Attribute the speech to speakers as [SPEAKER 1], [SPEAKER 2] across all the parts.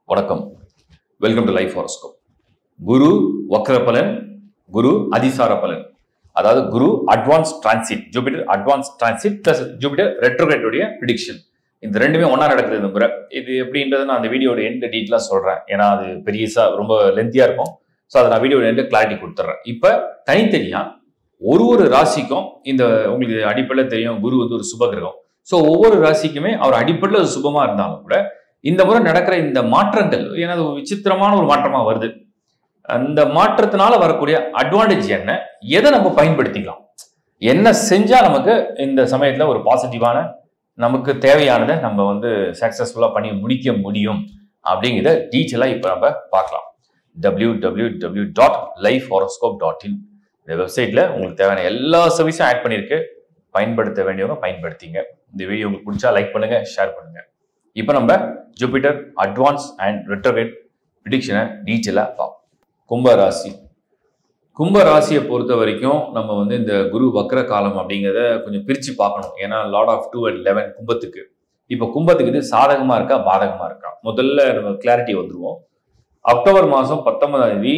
[SPEAKER 1] வணக்கம். Welcome to life horoscope. Guru வக்ர பலன், குரு அதிசார பலன். அதாவது Guru advance transit, Jupiter advance transit plus Jupiter retrograde உடைய ப்ரெடிக்ஷன். இந்த ரெண்டுமே ஒன்னா நடக்குது இந்த முறை. இது எப்படின்றது நான் அந்த வீடியோட எண்ட் டீட்டெயிலா சொல்றேன். ஏன்னா அது பெரியசா ரொம்ப லென்த்தியா இருக்கும். ஸோ அதை நான் வீடியோட எண்ட் கிளாரிட்டி கொடுத்துட்றேன். இப்போ தனித்தனியா ஒரு ராசிக்கும் இந்த உங்களுக்கு அடிப்படையில் தெரியும், குரு வந்து ஒரு சுப கிரகம். ஸோ ஒவ்வொரு ராசிக்குமே அவர் அடிப்படையில் சுபமா இருந்தாலும் கூட இந்த முறை நடக்கிற இந்த மாற்றங்கள், ஏன்னா அது ஒரு விசித்திரமான ஒரு மாற்றமா வருது. அந்த மாற்றத்தினால வரக்கூடிய அட்வான்டேஜ் என்ன, எதை நம்ம பயன்படுத்திக்கலாம், என்ன செஞ்சா நமக்கு இந்த சமயத்துல ஒரு பாசிட்டிவான நமக்கு தேவையானதை நம்ம வந்து சக்சஸ்ஃபுல்லா பண்ணி முடிக்க முடியும் அப்படிங்கிறத டீட்டெயிலா இப்ப நம்ம பார்க்கலாம். www.lifehoroscope.in இந்த வெப்சைட்ல உங்களுக்கு தேவையான எல்லா சர்வீஸும் ஆட் பண்ணிருக்கு. பயன்படுத்த வேண்டியவங்க பயன்படுத்திங்க. இந்த வீடியோ உங்களுக்கு பிடிச்சா லைக் பண்ணுங்க, ஷேர் பண்ணுங்க. இப்போ நம்ம ஜூபிட்டர் அட்வான்ஸ் அண்ட் ரெட்ரோகிரேட் ப்ரெடிக்ஷனை டீட்டெயிலாக பார்ப்போம். கும்பராசி. கும்பராசியை பொறுத்த வரைக்கும் நம்ம வந்து இந்த குரு வக்ர காலம் அப்படிங்கிறத கொஞ்சம் பிரித்து பார்க்கணும். ஏன்னா லார்ட் ஆஃப் 2 and 11 கும்பத்துக்கு. இப்போ கும்பத்துக்கு இது சாதகமாக இருக்கா பாதகமாக இருக்கா, முதல்ல நம்ம கிளாரிட்டி வந்துடுவோம். அக்டோபர் மாதம் 19ஆம்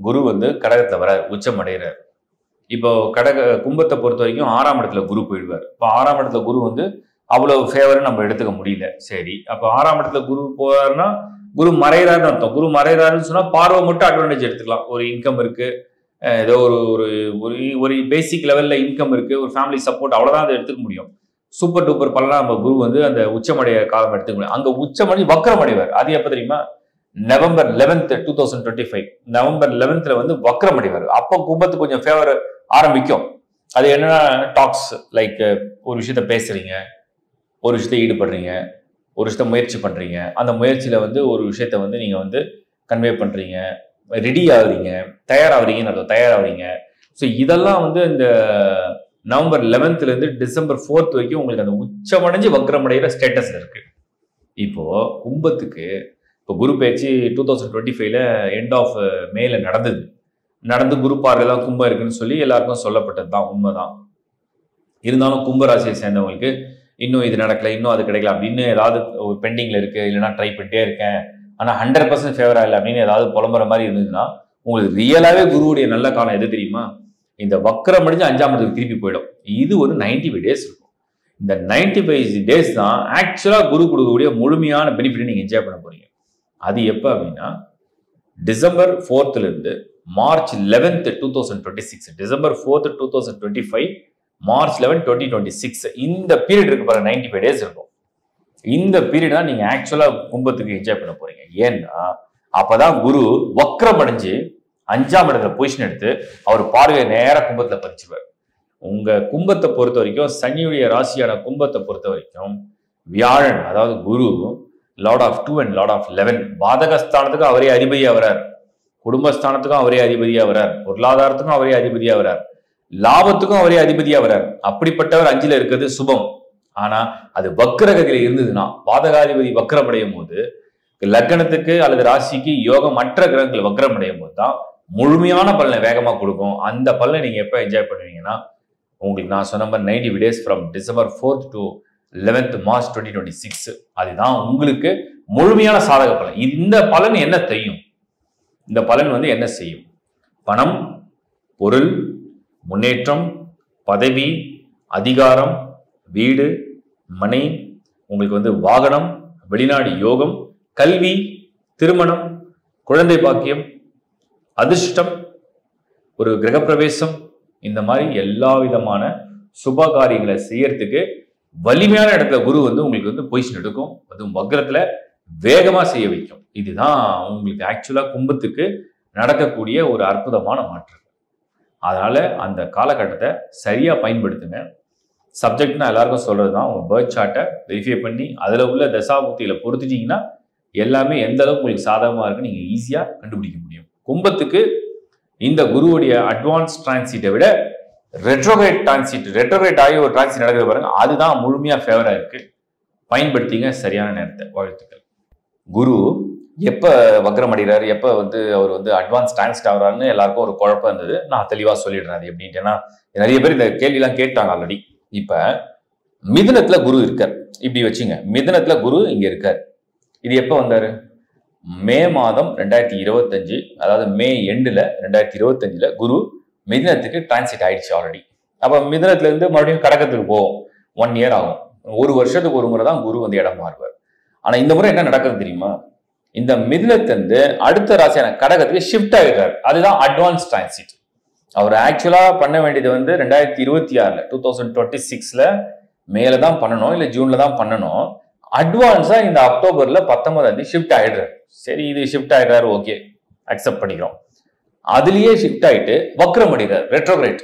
[SPEAKER 1] குரு வந்து கடகத்தில் வர உச்சம் அடைகிறார். இப்போ கும்பத்தை பொறுத்த வரைக்கும் 6ஆம் இடத்துல குரு போயிடுவார். இப்போ 6ஆம் இடத்துல குரு வந்து அவ்வளவு ஃபேவரை நம்ம எடுத்துக்க முடியல. சரி, அப்போ 6ஆம் இடத்துல குரு போறாருன்னா குரு மறைகிறாருன்னு அர்த்தம். குரு மறைகிறாருன்னு சொன்னா பார்வை மட்டும் அட்வான்டேஜ் எடுத்துக்கலாம். ஒரு இன்கம் இருக்கு, ஏதோ ஒரு ஒரு பேசிக் லெவல்ல இன்கம் இருக்கு, ஒரு ஃபேமிலி சப்போர்ட், அவ்வளவுதான் அதை எடுத்துக்க முடியும். சூப்பர் டூப்பர் பலனா நம்ம குரு வந்து அந்த உச்சமடைய காலம் எடுத்துக்க முடியும். அங்க உச்சமடை வக்ரம் அடைவார். அது எப்ப தெரியுமா? நவம்பர் 11, 2025 நவம்பர் 11 வந்து வக்ரம் அடைவார். அப்போ கும்பத்துக்கு கொஞ்சம் ஃபேவர் ஆரம்பிக்கும். அது என்னன்னா டாக்ஸ், லைக் ஒரு விஷயத்த பேசுறீங்க, ஒரு விஷயத்த ஈடுபடுறீங்க, ஒரு விஷயத்த முயற்சி பண்றீங்க, அந்த முயற்சியில வந்து ஒரு விஷயத்த வந்து நீங்க வந்து கன்வே பண்றீங்க, ரெடி ஆகுறீங்க, தயாராகிறீங்க. ஸோ இதெல்லாம் வந்து இந்த நவம்பர் 11 இருந்து டிசம்பர் 4 வரைக்கும் உங்களுக்கு அந்த உச்சமடைஞ்சு வக்ரமடைகிற ஸ்டேட்டஸ்ல இருக்கு. இப்போ கும்பத்துக்கு இப்போ குரு பயிற்சி 2025 எண்ட் ஆஃப் மேல நடந்து குரு பார்வையெல்லாம் கும்பம் இருக்குன்னு சொல்லி எல்லாருக்கும் சொல்லப்பட்டது தான், உண்மைதான். இருந்தாலும் கும்பராசியை சேர்ந்தவங்களுக்கு இன்னும் இது நடக்கல, இன்னும் அது கிடைக்கல அப்படின்னு ஏதாவது ஒரு பெண்டிங்ல இருக்கு, இல்லைன்னா ட்ரை பண்ணிட்டே இருக்கேன் ஆனால் 100% ஃபேவரா இல்லை அப்படின்னு ஏதாவது புலம்புற மாதிரி இருந்ததுன்னா உங்களுக்கு ரியலாவே குருவுடைய நல்ல காலம் எது தெரியுமா? இந்த வக்ரம் அடைஞ்சு 5ஆம் இடத்துக்கு திருப்பி போயிடும். இது ஒரு 95 டேஸ் இருக்கும். இந்த 95 டேஸ் தான் ஆக்சுவலா குரு கொடுக்கக்கூடிய முழுமையான பெனிஃபிட் நீங்க என்ஜாய் பண்ண போறீங்க. அது எப்ப அப்படின்னா டிசம்பர் 4 இருந்து மார்ச் 11, 2026, டிசம்பர் 4, 2025 மார்ச் 11, 2026 இந்த பீரியட் இருக்கு பாருங்க, 95 டேஸ் இருக்கும். இந்த பீரியட் தான் நீங்க ஆக்சுவலா கும்பத்துக்கு என்ஜாய் பண்ண போறீங்க. ஏன்னா அப்பதான் குரு வக்ரம் அடைஞ்சு 5ஆம் இடத்துல பொசிஷன் எடுத்து அவர் பார்வையை நேர கும்பத்துல பதிச்சுவார். உங்க கும்பத்தை பொறுத்த வரைக்கும், சனியுடைய ராசியான கும்பத்தை பொறுத்த வரைக்கும் வியாழன், அதாவது Guru lord of 2 and lord of 11 பாதகஸ்தானத்துக்கும் அவரே அதிபதியா வரார், குடும்பஸ்தானத்துக்கும் அவரே அதிபதியா வரார், பொருளாதாரத்துக்கும் அவரே அதிபதியா வரார், லாபத்துக்கும் அவரே அதிபதியா வரார். அப்படிப்பட்டவர் 5ல இருக்கிறது சுபம். ஆனா அது வக்ரகதியில இருந்ததுன்னா, பாதகாதிபதி வக்ரம் அடையும் போது லக்னத்துக்கு அல்லது ராசிக்கு யோகம் மற்ற கிரகங்கள் வக்ரம் அடையும் போது தான் முழுமையான பலனை வேகமா கொடுக்கும். அந்த பலனை நீங்க எப்ப என்ஜாய் பண்ணுவீங்கன்னா, உங்களுக்கு நான் சொன்ன மாதிரி 90 days from December 4 to 11 March 2026 அதுதான் உங்களுக்கு முழுமையான சாதக பலன். இந்த பலன் என்ன தெரியும்? இந்த பலன் வந்து என்ன செய்யும்? பணம், பொருள், முன்னேற்றம், பதவி, அதிகாரம், வீடு, மனை, உங்களுக்கு வந்து வாகனம், வெளிநாடு யோகம், கல்வி, திருமணம், குழந்தை பாக்கியம், அதிர்ஷ்டம், ஒரு கிரகப்பிரவேசம், இந்த மாதிரி எல்லா விதமான சுப காரியங்களை செய்யறதுக்கு வலிமையான இடத்துல குரு வந்து உங்களுக்கு வந்து பொசிஷன் எடுக்கும். அதுவும் வக்ரத்துல வேகமா செய்ய வைக்கும். இதுதான் உங்களுக்கு ஆக்சுவலா கும்பத்துக்கு நடக்கக்கூடிய ஒரு அற்புதமான மாற்றம். அதனால அந்த காலகட்டத்தை சரியா பயன்படுத்துங்க. சப்ஜெக்ட் நான் எல்லாருக்கும் சொல்றதுதான், உங்க பர்த் சார்ட்டை வெரிஃபை பண்ணி அதுல உள்ள தசாபுக்தியில பொறுத்துட்டீங்கன்னா எல்லாமே எந்த அளவுக்கு உங்களுக்கு சாதகமா இருக்கு நீங்க ஈஸியா கண்டுபிடிக்க முடியும். கும்பத்துக்கு இந்த குருவுடைய அட்வான்ஸ் டிரான்சிட்டை விட ரெட்ரோகிரேட் ஆகி ஒரு டிரான்சிட் நடக்குது பாருங்க, அதுதான் முழுமையா ஃபேவரா இருக்கு. பயன்படுத்திங்க சரியான நேரத்தை. வாழ்த்துக்கள். குரு எப்ப வக்ரம் அடைகிறாரு, எப்ப வந்து அவர் வந்து அட்வான்ஸ் டிரான்சிட் ஆகிறாருன்னு எல்லாருக்கும் ஒரு குழப்பம் இருந்தது. நான் தெளிவா சொல்லிடுறேன் அது எப்படின்ட்டு. ஏன்னா நிறைய பேர் இந்த கேள்வியெல்லாம் கேட்டாங்க ஆல்ரெடி. இப்ப மிதுனத்துல குரு இருக்கார், இப்படி வச்சுங்க, மிதுனத்துல குரு இங்க இருக்கார். இது எப்ப வந்தாரு? மே மாதம் 2025, அதாவது மே எண்டில் 2025 குரு மிதுனத்துக்கு டிரான்சிட் ஆயிடுச்சு ஆல்ரெடி. அப்போ மிதுனத்துல இருந்து மறுபடியும் கடகத்துக்கு போகும். 1 இயர் ஆகும். ஒரு வருஷத்துக்கு ஒரு முறை தான் குரு வந்து இடம் மாறுவார். ஆனா இந்த முறை என்ன நடக்குது தெரியுமா? இந்த மிதுனத்திலிருந்து அடுத்த ராசியான கடகத்துக்கு ஷிஃப்ட் ஆகிடுறாரு. அதுதான் அட்வான்ஸ் டிரான்சிட். அவர் ஆக்சுவலா பண்ண வேண்டியது வந்து 2026 2026 மேல தான் பண்ணணும், இல்ல ஜூன்ல தான் பண்ணணும். அட்வான்ஸா இந்த அக்டோபர்ல 19 ஷிஃப்ட் ஆயிடுறாரு. சரி, இது ஷிஃப்ட் ஆயிடுறாரு, ஓகே, அக்செப்ட் பண்ணிக்கிறோம். அதுலயே ஷிஃப்ட் ஆயிட்டு வக்ரம் அடிக்கிறார், ரெட்ரோகிரேட்.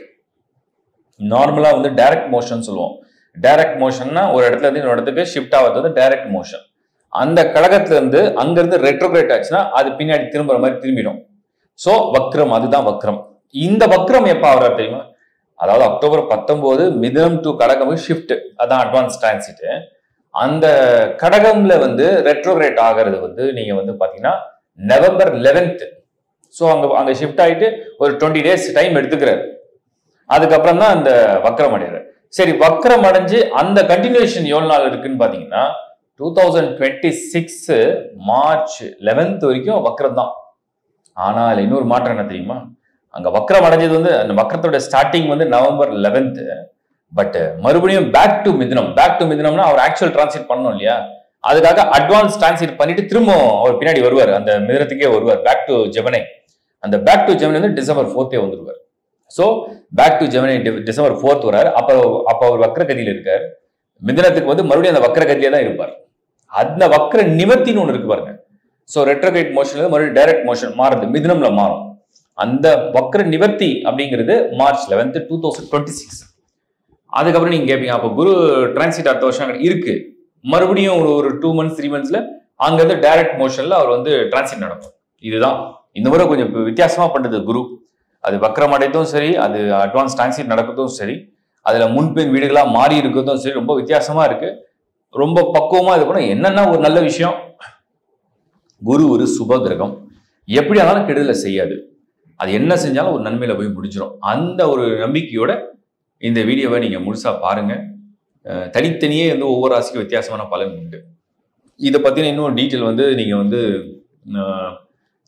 [SPEAKER 1] நார்மலா வந்து டைரக்ட் மோஷன் சொல்லுவோம். டைரக்ட் மோஷன்னா ஒரு இடத்துல இருந்து இன்னொரு இடத்துக்கு ஷிஃப்ட் ஆகிறது வந்து டைரக்ட் மோஷன். அந்த கடகத்துல இருந்து அங்கிருந்து ரெட்ரோகிரேட் ஆச்சுன்னா அது பின்னாடி திரும்புற மாதிரி திரும்பிடும். சோ வக்ரம், அதுதான் வக்ரம். இந்த வக்ரம் எப்ப ஆகுறாரு தெரியுமா? அதாவது அக்டோபர் 19 மிதுனம் டு கடகம் ஷிஃப்ட், அதான் அட்வான்ஸ் டிரான்சிட். அந்த கடகம்ல வந்து ரெட்ரோகிரேட் ஆகிறது வந்து நீங்க வந்து பாத்தீங்கன்னா நவம்பர் 11. ஸோ அங்க ஷிஃப்ட் ஆயிட்டு ஒரு 20 days டைம் எடுத்துக்கிறாரு. அதுக்கப்புறம் தான் அந்த வக்ரம் அடைகிறார். சரி, வக்ரம் அடைஞ்சு அந்த கண்டினியூஷன் எவ்வளவு நாள் இருக்குன்னு பாத்தீங்கன்னா 2026 மார்ச் 11 வரைக்கும் வக்ரம் தான். ஆனால் இன்னொரு மாற்றம் என்ன தெரியுமா? அங்க வக்ரம் அடைஞ்சது வந்து அந்த வக்ரத்தோட ஸ்டார்டிங் வந்து நவம்பர் 11. பட் மறுபடியும் பேக் டு மிதுனம். பேக் டு மிதுனம்னா அவர் ஆக்சுவல் டிரான்சிட் பண்ணணும் இல்லையா? அதுக்காக அட்வான்ஸ் டிரான்சிட் பண்ணிட்டு திரும்ப அவர் பின்னாடி வருவார், அந்த மிதுனத்துக்கே வருவார், பேக் டு ஜெமினி. அந்த பேக் டு ஜெமினி வந்து டிசம்பர் 4 வந்துருவார். So back to Gemini December 4 வராரு. அப்ப அவர் வக்ரகதியில் இருக்கார். மிதுனத்துக்கு வந்து மறுபடியும் அந்த வக்ரகதியிலே தான் இருப்பார். அந்த வக்ர நிவர்த்தின்னு ஒன்று இருக்கு பாருங்க. ஸோ ரெட்ரோகிரேட் மோஷன்ல மறுபடியும் டைரக்ட் மோஷன் மாறுது, மிதுனம்ல மாறும். அந்த வக்ர நிவர்த்தி அப்படிங்கிறது மார்ச் 11, 2026. அதுக்கப்புறம் நீங்க கேட்பீங்க, அப்போ குரு டிரான்சிட் அடுத்த வருஷம் இருக்கு, மறுபடியும் ஒரு 2 months 3 monthsல அங்கிருந்து டைரக்ட் மோஷன்ல அவர் வந்து டிரான்சிட் நடக்கும். இதுதான் இந்த முறை கொஞ்சம் வித்தியாசமா பண்றது குரு. அது வக்ரம் அடைத்தும் சரி, அது அட்வான்ஸ் டிரான்சிட் நடக்கிறதும் சரி, அதுல முன்பின் வீடுகளா மாறி இருக்கிறதும் சரி, ரொம்ப வித்தியாசமா இருக்கு. ரொம்ப பக்குவமா இது பண்ண. என்னன்னா ஒரு நல்ல விஷயம், குரு ஒரு சுப கிரகம், எப்படி ஆனாலும் கெடுதலை செய்யாது. அது என்ன செஞ்சாலும் ஒரு நன்மையில போய் முடிஞ்சிடும். அந்த ஒரு நம்பிக்கையோட இந்த வீடியோவை நீங்க முழுசா பாருங்க. தனித்தனியே வந்து ஒவ்வொரு ராசிக்கும் வித்தியாசமான பலன் உண்டு. இதை பத்தின இன்னும் டீட்டெயில் வந்து நீங்க வந்து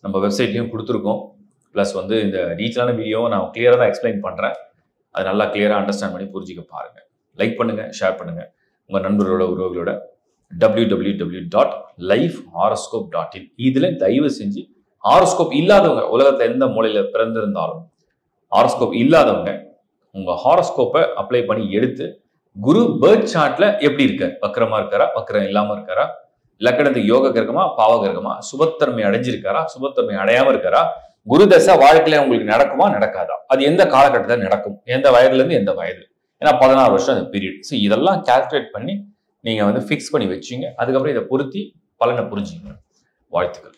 [SPEAKER 1] நம்ம வெப்சைட்லயும் கொடுத்துருக்கோம். ப்ளஸ் வந்து இந்த டீட்டெயிலான வீடியோவை நான் கிளியரா தான் எக்ஸ்பிளைன் பண்றேன். அது நல்லா கிளியரா அண்டர்ஸ்டாண்ட் பண்ணி புரிஞ்சுக்க பாருங்க. லைக் பண்ணுங்க, ஷேர் பண்ணுங்க உங்க நண்பர்களோட உறவுகளோட. www.lifehoroscope.in இதுல தயவு செஞ்சு ஹாரோஸ்கோப் இல்லாதவங்க, உலகத்துல எந்த மூலையில பிறந்திருந்தாலும் ஹாரோஸ்கோப் இல்லாதவங்க உங்க ஹாரோஸ்கோப்பை அப்ளை பண்ணி எடுத்து குரு பர்த் சார்ட்ல எப்படி இருக்காரு, வக்ரமா இருக்காரா, வக்ரம் இல்லாம இருக்காரா, லக்கணத்துக்கு யோக கிரகமா பாவ கிரகமா, சுபத்தன்மை அடைஞ்சிருக்காரா, சுபத்தன்மை அடையாம இருக்காரா, குரு தசை வாழ்க்கையில உங்களுக்கு நடக்குமா நடக்காதா, அது எந்த காலகட்டத்தில் நடக்கும், எந்த வயதுல இருந்து எந்த வயது, ஏன்னா 16 வருஷம் அந்த பீரியட். ஸோ இதெல்லாம் கால்குலேட் பண்ணி நீங்க வந்து ஃபிக்ஸ் பண்ணி வச்சுங்க. அதுக்கப்புறம் இதை பொருத்தி பலனை புரிஞ்சுங்க. வாழ்த்துக்கள்.